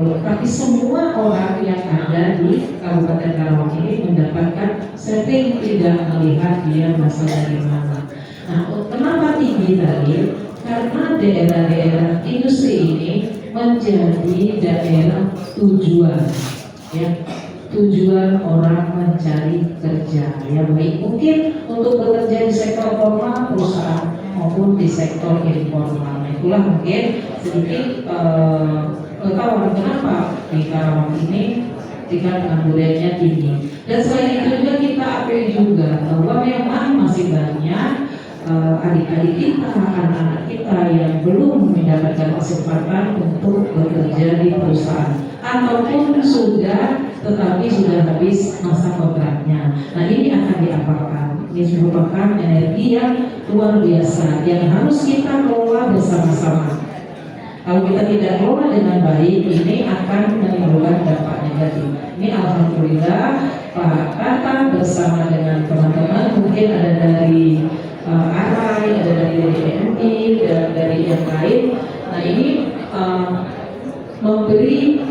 Tapi semua orang yang ada di Kabupaten Karawang ini mendapatkan setting, tidak melihat dia berasal dari mana. Nah, kenapa tinggi tadi? Karena daerah-daerah industri ini menjadi daerah tujuan, ya, tujuan orang mencari kerja, ya, baik mungkin untuk bekerja di sektor formal perusahaan maupun di sektor informal. Itulah mungkin sedikit pengetahuan kenapa di Karawang ini tingkat penganggurannya tinggi. Dan selain itu juga kita akui juga bahwa memang masih banyak adik-adik kita, anak-anak kita yang belum mendapatkan kesempatan untuk bekerja di perusahaan ataupun sudah tetapi sudah habis masa kontraknya. Nah, ini akan diapakan? Ini merupakan energi yang luar biasa yang harus kita kelola bersama-sama. Kalau kita tidak kelola dengan baik, ini akan menimbulkan dampak negatif. Ini alhamdulillah Pak Tata bersama dengan teman-teman, mungkin ada dari ARAI, ada dari DMI, dan dari yang lain. Nah, ini memberi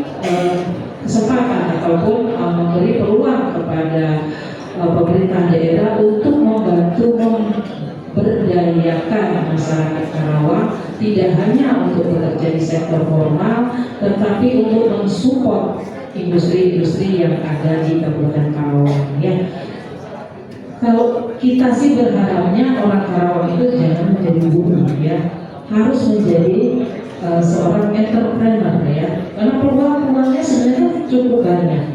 kesempatan ataupun memberi peluang kepada pemerintah daerah untuk membantu memberdayakan masyarakat Karawang, tidak hanya untuk bekerja di sektor formal, tetapi untuk mensupport industri-industri yang ada di Kabupaten Karawang. Ya, kalau kita sih berharapnya orang Karawang itu jangan menjadi buruh, ya, harus menjadi seorang entrepreneur, ya, karena peluang-peluangnya sebenarnya cukup banyak.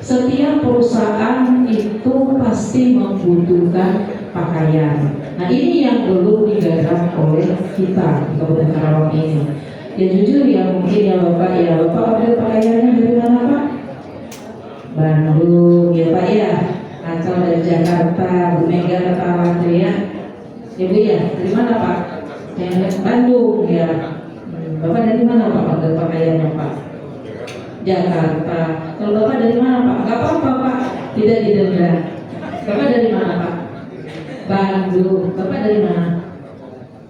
Setiap perusahaan itu pasti membutuhkan pakaian. Nah, ini yang belum digarap oleh kita di Kabupaten Karawang ini. Ya jujur ya, mungkin ya Bapak ambil pakaiannya dari mana Pak? Bandung, ya Pak ya, atau dari Jakarta, Bu Mega Ketawatri ya. Ya Bu ya, dari mana Pak? Dari Bandung ya. Bapak dari mana Pak ambil pakaiannya Pak? Jakarta. Kalau Bapak dari mana Pak? Gak apa-apa Pak, tidak didenda. Bapak dari mana Pak? Bandung. Bapak dari mana?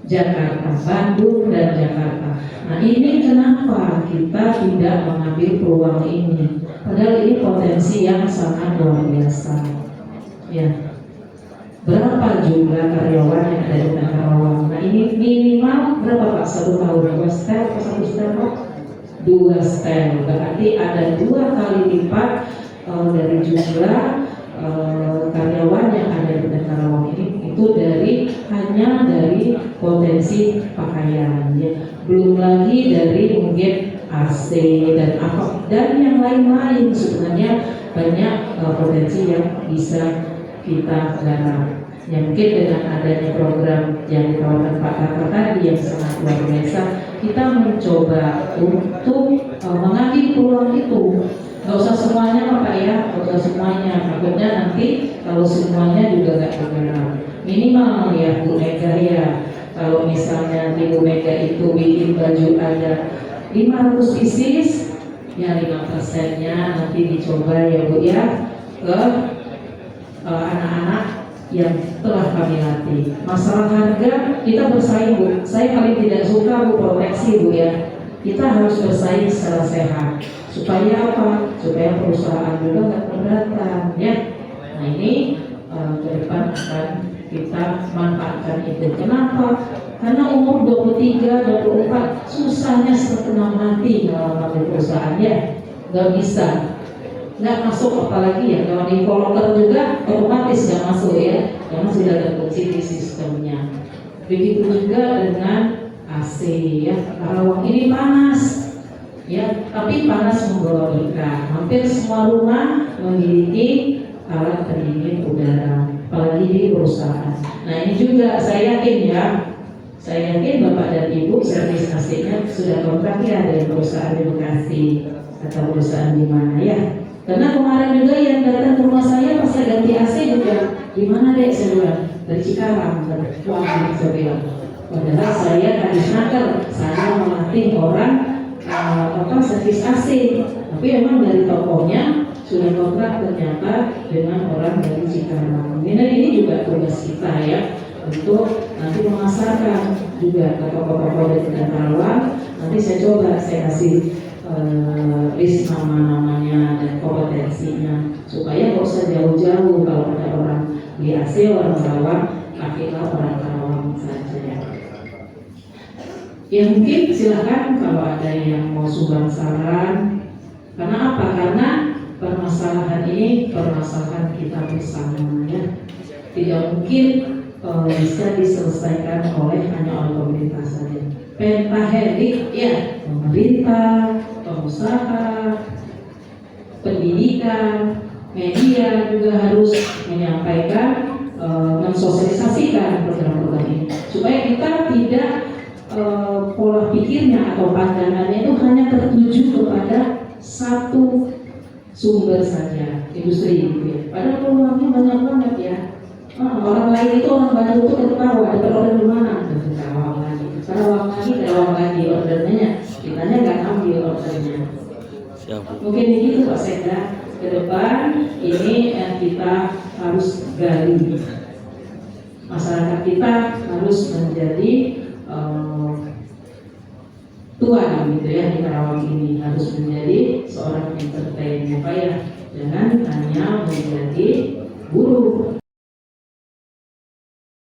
Jakarta. Bandung dan Jakarta. Nah, ini kenapa kita tidak mengambil peluang ini? Padahal ini potensi yang sangat luar biasa. Ya. Berapa jumlah karyawan yang ada di Karawang? Nah, ini minimal berapa Pak? 1 tahun? 2 setel atau 1 setel Pak? 2 setel. Berarti ada 2 kali lipat dari jumlah karyawan yang ada di Karawang ini. Itu hanya dari potensi pakaian, ya. Belum lagi dari mungkin AC dan apa dan yang lain-lain. Sebenarnya banyak potensi yang bisa kita garap. Ya, mungkin dengan adanya program yang ditawarkan Pak Tata tadi yang sangat luar biasa, kita mencoba untuk mengambil peluang itu. Gak usah semuanya Pak ya, gak usah semuanya. Takutnya nanti kalau semuanya juga gak digarap. Minimal ya Bu Mega ya, kalau misalnya Ibu Mega itu bikin baju ada 500 pieces, ya 5%-nya nanti dicoba ya Bu ya ke anak-anak yang telah kami latih. Masalah harga kita bersaing Bu, saya paling tidak suka Bu proteksi Bu ya. Kita harus bersaing secara sehat. Supaya apa? Supaya perusahaan juga nggak keberatan ya. Nah, ini ke depan akan kita manfaatkan itu. Kenapa? Karena umur 23, 24 susahnya setengah mati kalau ngambil perusahaan ya. Nggak bisa. Nggak masuk, apalagi ya kalau di kolokter juga otomatis nggak masuk ya, karena sudah terkunci di sistemnya. Begitu juga dengan AC ya. Karawang ini panas ya, tapi panas membawa berkah. Hampir semua rumah memiliki alat pendingin udara, apalagi di perusahaan. Nah, ini juga saya yakin Bapak dan Ibu servis AC-nya sudah kontrak ya dari perusahaan di Bekasi atau perusahaan di mana ya. Karena kemarin juga yang datang ke rumah saya pas saya ganti AC juga, di mana deh saya bilang, dari Cikarang. Wah, saya bilang, padahal saya hadis nakal, saya melatih orang servis AC, tapi emang dari tokonya sudah kontrak ternyata dengan orang dari Cikarang. Ini juga tugas kita ya, untuk nanti memasarkan juga ke toko-toko dari Karawang. Nanti saya coba saya kasih list nama-namanya dan kompetensinya, supaya nggak usah jauh-jauh. Kalau ada orang di AC orang Karawang, pakailah orang Karawang saja ya. Ya mungkin silakan kalau ada yang mau sumbang saran. Karena apa? Karena permasalahan ini permasalahan kita bersama ya. Tidak mungkin bisa diselesaikan hanya oleh pemerintah saja. Pentahelik ya, pemerintah, pengusaha, pendidikan, media juga harus menyampaikan, mensosialisasikan program-program ini supaya kita tidak pola pikirnya atau pandangannya itu hanya tertuju kepada satu sumber saja, industri gitu ya. Padahal peluangnya banyak banget ya. Orang lain itu orang Bandung itu kita tahu ada order di mana, Karawang lagi ordernya, kitanya nggak ambil ordernya. Mungkin begitu Pak Sekda. Ke depan ini yang kita harus gali. Masyarakat kita harus menjadi tuan gitu ya di Karawang ini, harus menjadi seorang entertainer ya, jangan hanya menjadi buruh.